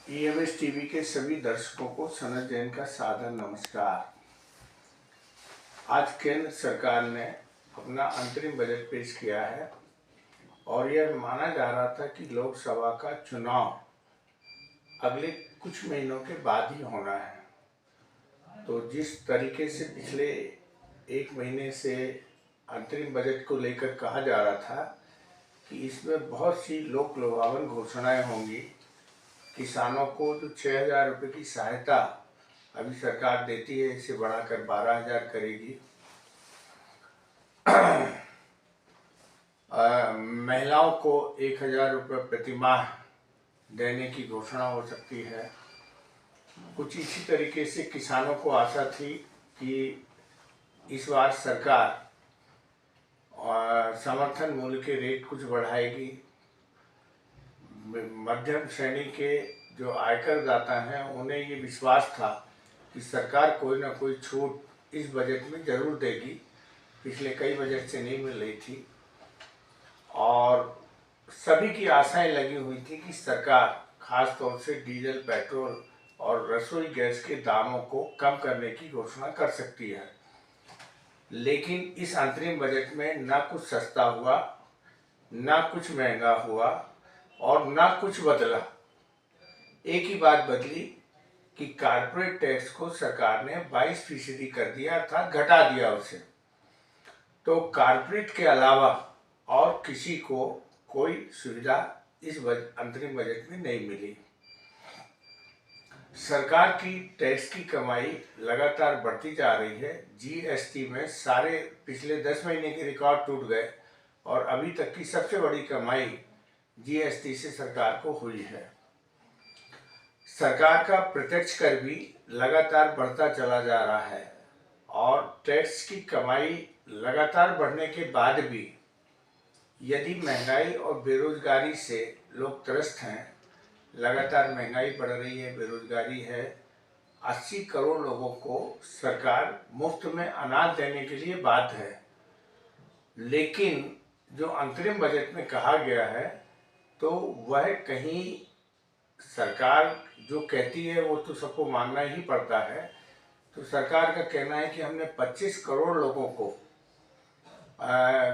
EMS TV के सभी दर्शकों को सनत जैन का सादर नमस्कार। आज केंद्र सरकार ने अपना अंतरिम बजट पेश किया है और यह माना जा रहा था कि लोकसभा का चुनाव अगले कुछ महीनों के बाद ही होना है। तो जिस तरीके से पिछले एक महीने से अंतरिम बजट को लेकर कहा जा रहा था कि इसमें बहुत सी लोक लुभावन घोषणाएं होंगी, किसानों को जो 6,000 रुपये की सहायता अभी सरकार देती है इसे बढ़ाकर 12,000 करेगी। महिलाओं को 1,000 रुपये प्रति माह देने की घोषणा हो सकती है। कुछ इसी तरीके से किसानों को आशा थी कि इस बार सरकार समर्थन मूल्य के रेट कुछ बढ़ाएगी। मध्यम श्रेणी के जो आयकर दाता हैं उन्हें ये विश्वास था कि सरकार कोई ना कोई छूट इस बजट में जरूर देगी, पिछले कई बजट से नहीं मिल रही थी। और सभी की आशाएं लगी हुई थी कि सरकार खास तौर से डीजल, पेट्रोल और रसोई गैस के दामों को कम करने की घोषणा कर सकती है। लेकिन इस अंतरिम बजट में ना कुछ सस्ता हुआ, ना कुछ महंगा हुआ और ना कुछ बदला। एक ही बात बदली कि कारपोरेट टैक्स को सरकार ने 22% कर दिया, अर्थात घटा दिया उसे। तो कारपोरेट के अलावा और किसी को कोई सुविधा इस अंतरिम बजट में नहीं मिली। सरकार की टैक्स की कमाई लगातार बढ़ती जा रही है। जीएसटी में सारे पिछले 10 महीने के रिकॉर्ड टूट गए और अभी तक की सबसे बड़ी कमाई जीएसटी से सरकार को हुई है। सरकार का प्रत्यक्ष कर भी लगातार बढ़ता चला जा रहा है और टैक्स की कमाई लगातार बढ़ने के बाद भी यदि महंगाई और बेरोजगारी से लोग त्रस्त हैं, लगातार महंगाई बढ़ रही है, बेरोजगारी है, 80 करोड़ लोगों को सरकार मुफ्त में अनाज देने के लिए बाध्य है। लेकिन जो अंतरिम बजट में कहा गया है तो वह कहीं सरकार जो कहती है वो तो सबको मानना ही पड़ता है। तो सरकार का कहना है कि हमने 25 करोड़ लोगों को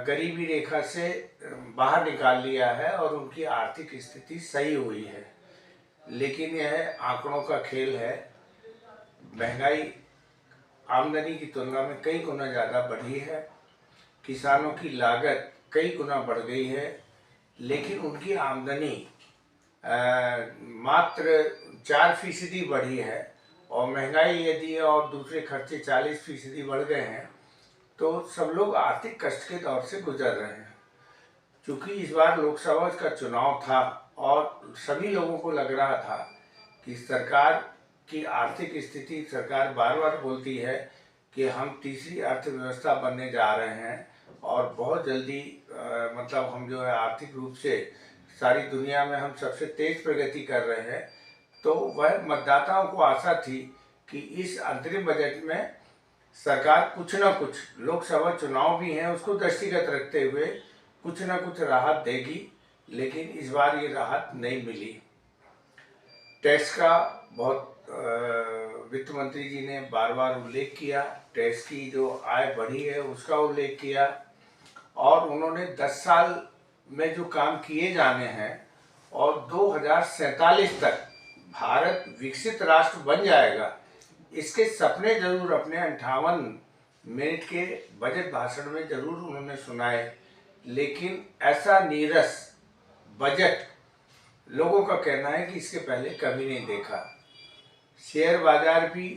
गरीबी रेखा से बाहर निकाल लिया है और उनकी आर्थिक स्थिति सही हुई है। लेकिन यह आंकड़ों का खेल है। महंगाई आमदनी की तुलना में कई गुना ज़्यादा बढ़ी है, किसानों की लागत कई गुना बढ़ गई है, लेकिन उनकी आमदनी मात्र 4% बढ़ी है। और महंगाई यदि और दूसरे खर्चे 40% बढ़ गए हैं तो सब लोग आर्थिक कष्ट के दौर से गुजर रहे हैं। क्योंकि इस बार लोकसभा का चुनाव था और सभी लोगों को लग रहा था कि सरकार की आर्थिक स्थिति, सरकार बार बार बोलती है कि हम तीसरी अर्थव्यवस्था बनने जा रहे हैं और बहुत जल्दी मतलब हम जो है आर्थिक रूप से सारी दुनिया में हम सबसे तेज प्रगति कर रहे हैं। तो वह मतदाताओं को आशा थी कि इस अंतरिम बजट में सरकार कुछ न कुछ, लोकसभा चुनाव भी हैं उसको दृष्टिगत रखते हुए कुछ न कुछ राहत देगी। लेकिन इस बार ये राहत नहीं मिली। टैक्स का बहुत वित्त मंत्री जी ने बार बार उल्लेख किया, टैक्स की जो आय बढ़ी है उसका उल्लेख किया और उन्होंने 10 साल में जो काम किए जाने हैं और 2047 तक भारत विकसित राष्ट्र बन जाएगा, इसके सपने जरूर अपने 58 मिनट के बजट भाषण में जरूर उन्होंने सुनाए। लेकिन ऐसा नीरस बजट लोगों का कहना है कि इसके पहले कभी नहीं देखा। शेयर बाजार भी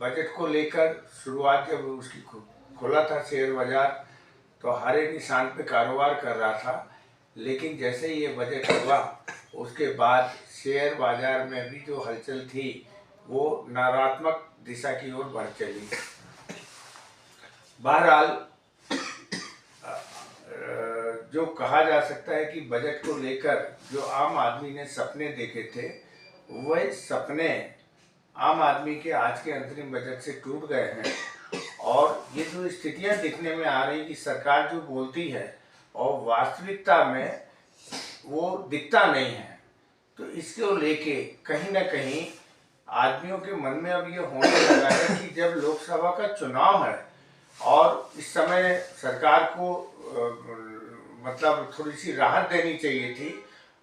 बजट को लेकर शुरुआत जब उसकी खुला था शेयर बाजार तो हर एक निशान पे कारोबार कर रहा था, लेकिन जैसे ही ये बजट हुआ उसके बाद शेयर बाजार में भी जो हलचल थी वो नकारात्मक दिशा की ओर बढ़ चली। बहरहाल जो कहा जा सकता है कि बजट को लेकर जो आम आदमी ने सपने देखे थे वह सपने आम आदमी के आज के अंतरिम बजट से टूट गए हैं। और ये जो स्थितियां दिखने में आ रही कि सरकार जो बोलती है और वास्तविकता में वो दिखता नहीं है। तो इसको लेके कहीं ना कहीं आदमियों के मन में अब ये होने लगा है कि जब लोकसभा का चुनाव है और इस समय सरकार को मतलब थोड़ी सी राहत देनी चाहिए थी,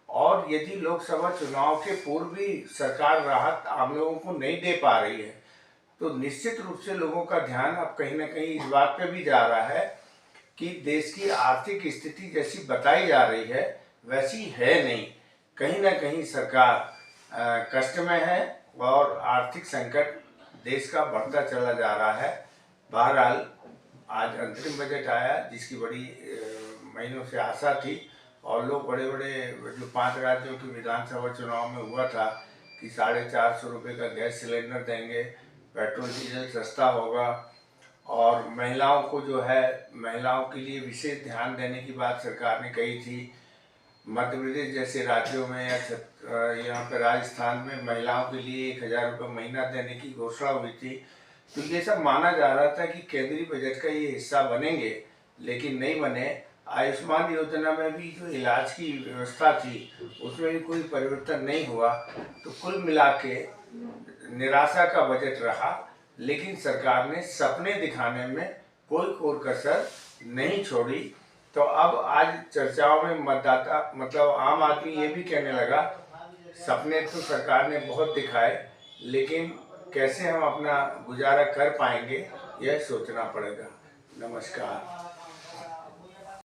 और यदि लोकसभा चुनाव के पूर्व भी सरकार राहत आम लोगों को नहीं दे पा रही है, तो निश्चित रूप से लोगों का ध्यान अब कहीं ना कहीं इस बात पे भी जा रहा है कि देश की आर्थिक स्थिति जैसी बताई जा रही है वैसी है नहीं। कहीं ना कहीं सरकार कष्ट में है और आर्थिक संकट देश का बढ़ता चला जा रहा है। बहरहाल आज अंतरिम बजट आया जिसकी बड़ी महीनों से आशा थी, और लोग बड़े बड़े जो 5 राज्यों के विधानसभा चुनाव में हुआ था कि 450 रुपये का गैस सिलेंडर देंगे, पेट्रोल डीजल सस्ता होगा, और महिलाओं को जो है महिलाओं के लिए विशेष ध्यान देने की बात सरकार ने कही थी। मध्य प्रदेश जैसे राज्यों में या यहाँ पर राजस्थान में महिलाओं के लिए 1000 रुपये महीना देने की घोषणा हुई थी। तो ये सब माना जा रहा था कि केंद्रीय बजट का ये हिस्सा बनेंगे, लेकिन नहीं बने। आयुष्मान योजना में भी जो इलाज की व्यवस्था थी उसमें भी कोई परिवर्तन नहीं हुआ। तो कुल मिला के निराशा का बजट रहा, लेकिन सरकार ने सपने दिखाने में कोई कोर कसर नहीं छोड़ी। तो अब आज चर्चाओं में मतदाता मतलब आम आदमी ये भी कहने लगा सपने तो सरकार ने बहुत दिखाए, लेकिन कैसे हम अपना गुजारा कर पाएंगे यह सोचना पड़ेगा। नमस्कार।